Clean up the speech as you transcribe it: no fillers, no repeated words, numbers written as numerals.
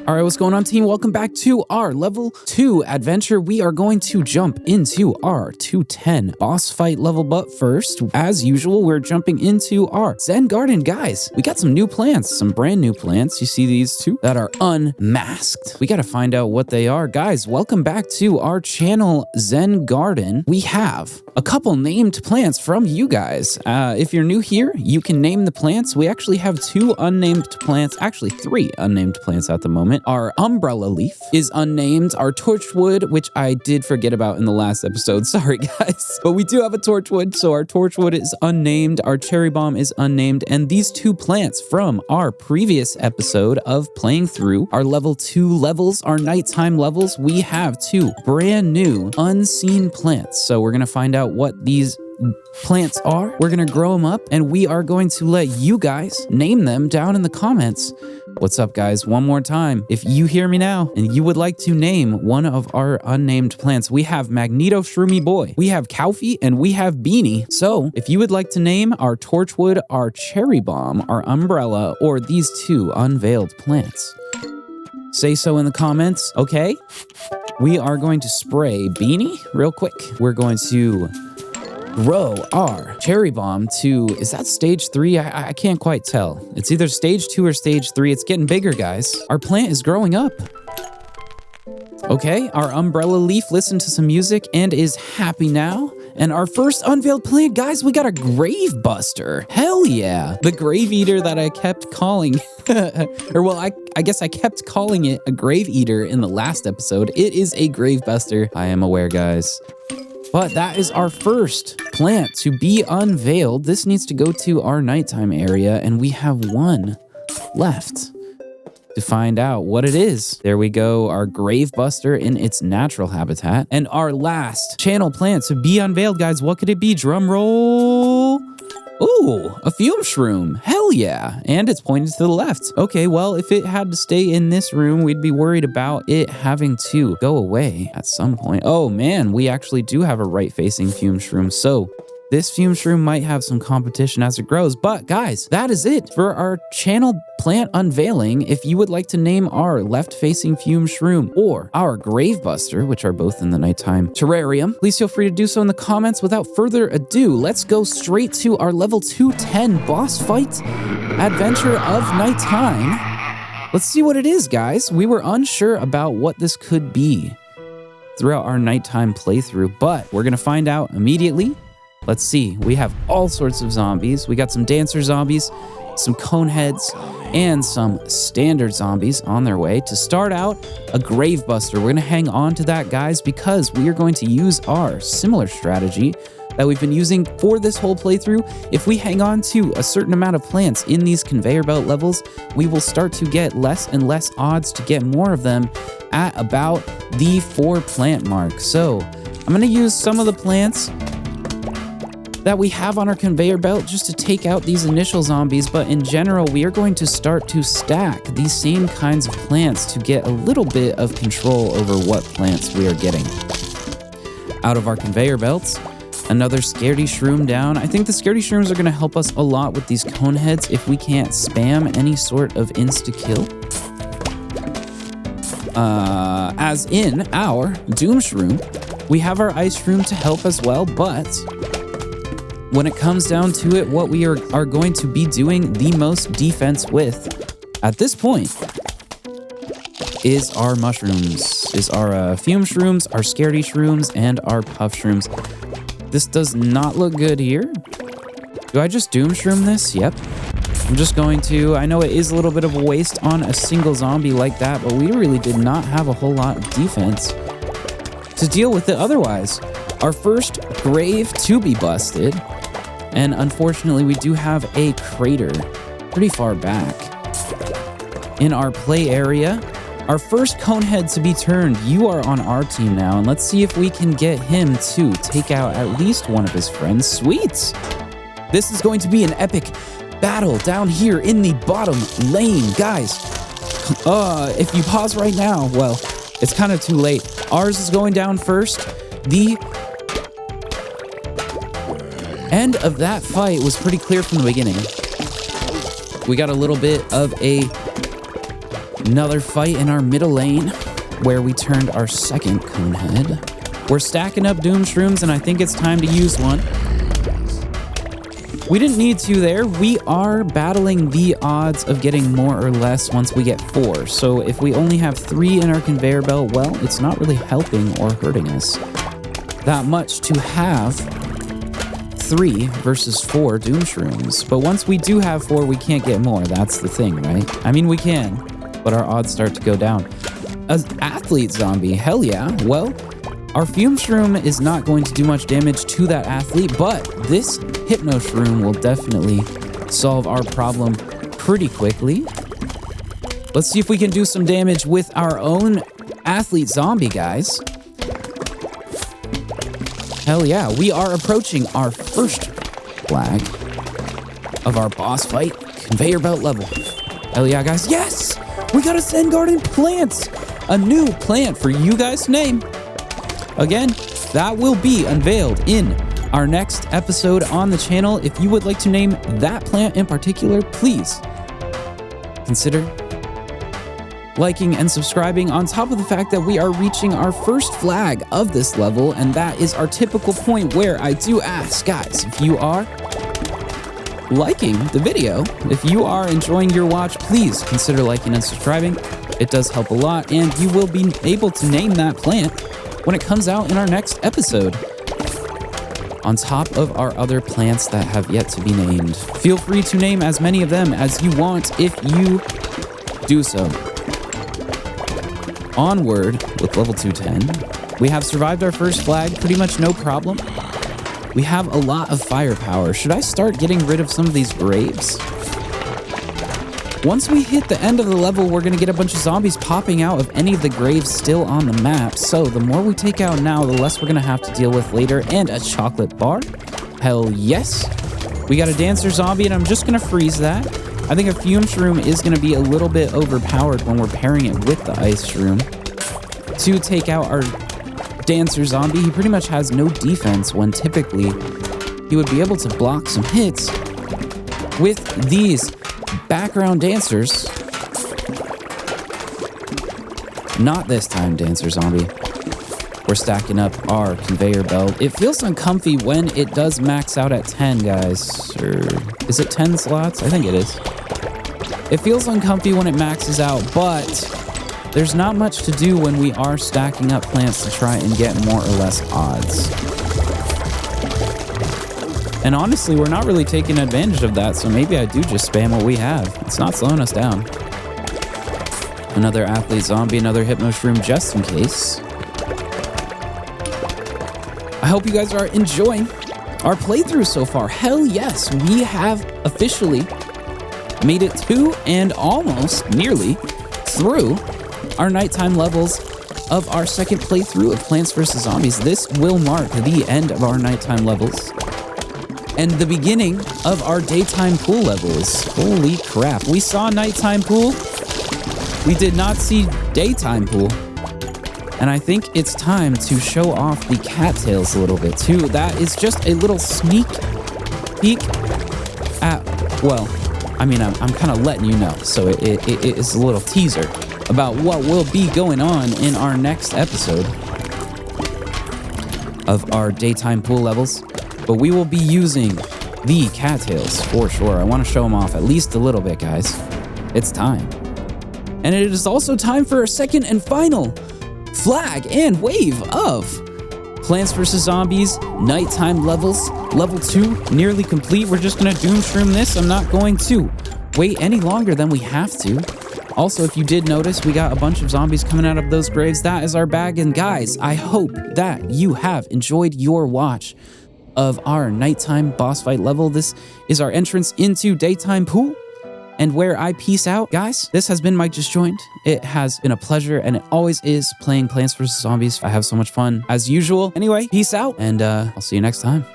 All right, what's going on, team? Welcome back to our level 2 adventure. We are going to jump into our 210 boss fight level, but first, as usual, we're jumping into our Zen Garden. Guys, we got some new plants, some brand new plants. You see these two that are unmasked. We got to find out what they are. Guys, welcome back to our channel, Zen Garden. We have a couple named plants from you guys. If you're new here, you can name the plants. We actually have 2 unnamed plants, actually 3 unnamed plants at the moment. Our umbrella leaf is unnamed. Our torchwood, which I did forget about in the last episode. Sorry, guys. But we do have a torchwood, so our torchwood is unnamed. Our cherry bomb is unnamed. And these 2 plants from our previous episode of playing through our level 2 levels, our nighttime levels, we have 2 brand new unseen plants. So we're going to find out what these plants are. We're going to grow them up, and we are going to let you guys name them down in the comments. What's up, guys? One more time. If you hear me now and you would like to name one of our unnamed plants, we have Magneto Shroomy Boy, we have Cowfie, and we have Beanie. So if you would like to name our torchwood, our cherry bomb, our umbrella, or these 2 unveiled plants, say so in the comments, okay? We are going to spray Beanie real quick. We're going to grow our cherry bomb to, is that stage 3? I can't quite tell. It's either stage 2 or stage 3. It's getting bigger, guys. Our plant is growing up. Okay, our umbrella leaf listened to some music and is happy now. And our first unveiled plant, guys, we got a grave buster. Hell yeah. The grave eater that I kept calling, or well, I guess I kept calling it a grave eater in the last episode. It is a grave buster. I am aware, guys. But that is our first plant to be unveiled. This needs to go to our nighttime area, and we have 1 left to find out what it is. There we go, our grave buster in its natural habitat. And our last channel plant to be unveiled, guys, what could it be? Drum roll. Ooh, a fume shroom. Hell yeah. And it's pointed to the left. Okay, well, if it had to stay in this room, we'd be worried about it having to go away at some point. Oh man, we actually do have a right-facing fume shroom. So this fume shroom might have some competition as it grows. But guys, that is it for our channel plant unveiling. If you would like to name our left-facing fume shroom or our grave buster, which are both in the nighttime terrarium, please feel free to do so in the comments. Without further ado, let's go straight to our level 210 boss fight adventure of nighttime. Let's see what it is, guys. We were unsure about what this could be throughout our nighttime playthrough, but we're gonna find out immediately. Let's see, we have all sorts of zombies. We got some dancer zombies, some cone heads, and some standard zombies on their way. To start out, a grave buster. We're gonna hang on to that, guys, because we are going to use our similar strategy that we've been using for this whole playthrough. If we hang on to a certain amount of plants in these conveyor belt levels, we will start to get less and less odds to get more of them at about the 4 plant mark. So I'm gonna use some of the plants that we have on our conveyor belt just to take out these initial zombies, but in general, we are going to start to stack these same kinds of plants to get a little bit of control over what plants we are getting out of our conveyor belts. Another scaredy shroom down. I think the scaredy shrooms are gonna help us a lot with these cone heads if we can't spam any sort of insta-kill. As in our doom shroom, we have our ice shroom to help as well, but when it comes down to it, what we are going to be doing the most defense with at this point is our mushrooms, is our fume shrooms, our scaredy shrooms, and our puff shrooms. This does not look good here. Do I just doom shroom this? Yep. I'm just going to, I know it is a little bit of a waste on a single zombie like that, but we really did not have a whole lot of defense to deal with it otherwise. Our first grave to be busted. And unfortunately, we do have a crater pretty far back in our play area. Our first conehead to be turned. You are on our team now, and let's see if we can get him to take out at least one of his friends. Sweet! This is going to be an epic battle down here in the bottom lane. Guys, if you pause right now, well, it's kind of too late. Ours is going down first. The end of that fight was pretty clear from the beginning. We got a little bit of a Another fight in our middle lane where we turned our second cone head. We're stacking up Doom Shrooms, and I think it's time to use one. We didn't need to there. We are battling the odds of getting more or less once we get 4. So if we only have 3 in our conveyor belt, well, it's not really helping or hurting us that much to have 3 versus 4 Doom Shrooms. But once we do have 4, we can't get more. That's the thing, right? I mean, we can, but our odds start to go down. As athlete zombie, hell yeah. Well, our Fume Shroom is not going to do much damage to that athlete, but this Hypno Shroom will definitely solve our problem pretty quickly. Let's see if we can do some damage with our own athlete zombie, guys. Hell yeah, we are approaching our first flag of our boss fight, conveyor belt level. Hell yeah, guys. Yes! We got a Zen Garden plant! A new plant for you guys to name. Again, that will be unveiled in our next episode on the channel. If you would like to name that plant in particular, please consider liking and subscribing, on top of the fact that we are reaching our first flag of this level, and that is our typical point where I do ask, guys, if you are liking the video, if you are enjoying your watch, please consider liking and subscribing. It does help a lot, and you will be able to name that plant when it comes out in our next episode, on top of our other plants that have yet to be named. Feel free to name as many of them as you want if you do so. Onward with level 210. We have survived our first flag, pretty much no problem. We have a lot of firepower. Should I start getting rid of some of these graves? Once we hit the end of the level, we're gonna get a bunch of zombies popping out of any of the graves still on the map. So the more we take out now, the less we're gonna have to deal with later. And a chocolate bar. Hell yes. We got a dancer zombie, and I'm just gonna freeze that. I think a fume shroom is gonna be a little bit overpowered when we're pairing it with the ice shroom. To take out our dancer zombie, he pretty much has no defense when typically he would be able to block some hits with these background dancers. Not this time, dancer zombie. We're stacking up our conveyor belt. It feels uncomfy when it does max out at 10, guys. Or is it 10 slots? I think it is. It feels uncomfy when it maxes out, but there's not much to do when we are stacking up plants to try and get more or less odds. And honestly, we're not really taking advantage of that, so maybe I do just spam what we have. It's not slowing us down. Another athlete zombie, another hypno shroom just in case. I hope you guys are enjoying our playthrough so far. Hell yes, we have officially made it to and almost nearly through our nighttime levels of our second playthrough of Plants vs. Zombies. This will mark the end of our nighttime levels and the beginning of our daytime pool levels. Holy crap. We saw nighttime pool. We did not see daytime pool. And I think it's time to show off the cattails a little bit too. That is just a little sneak peek at, well, I mean, I'm kind of letting you know. So it is a little teaser about what will be going on in our next episode of our daytime pool levels. But we will be using the cattails for sure. I want to show them off at least a little bit, guys. It's time. And it is also time for our second and final flag and wave of Plants vs. Zombies nighttime levels. Level 2 nearly complete. We're just going to doom shroom this. I'm not going to wait any longer than we have to. Also, if you did notice, we got a bunch of zombies coming out of those graves. That is our bag. And guys, I hope that you have enjoyed your watch of our nighttime boss fight level. This is our entrance into daytime pool and where I peace out. Guys, this has been Mike Just Joined. It has been a pleasure, and it always is playing Plants vs. Zombies. I have so much fun as usual. Anyway, peace out, and I'll see you next time.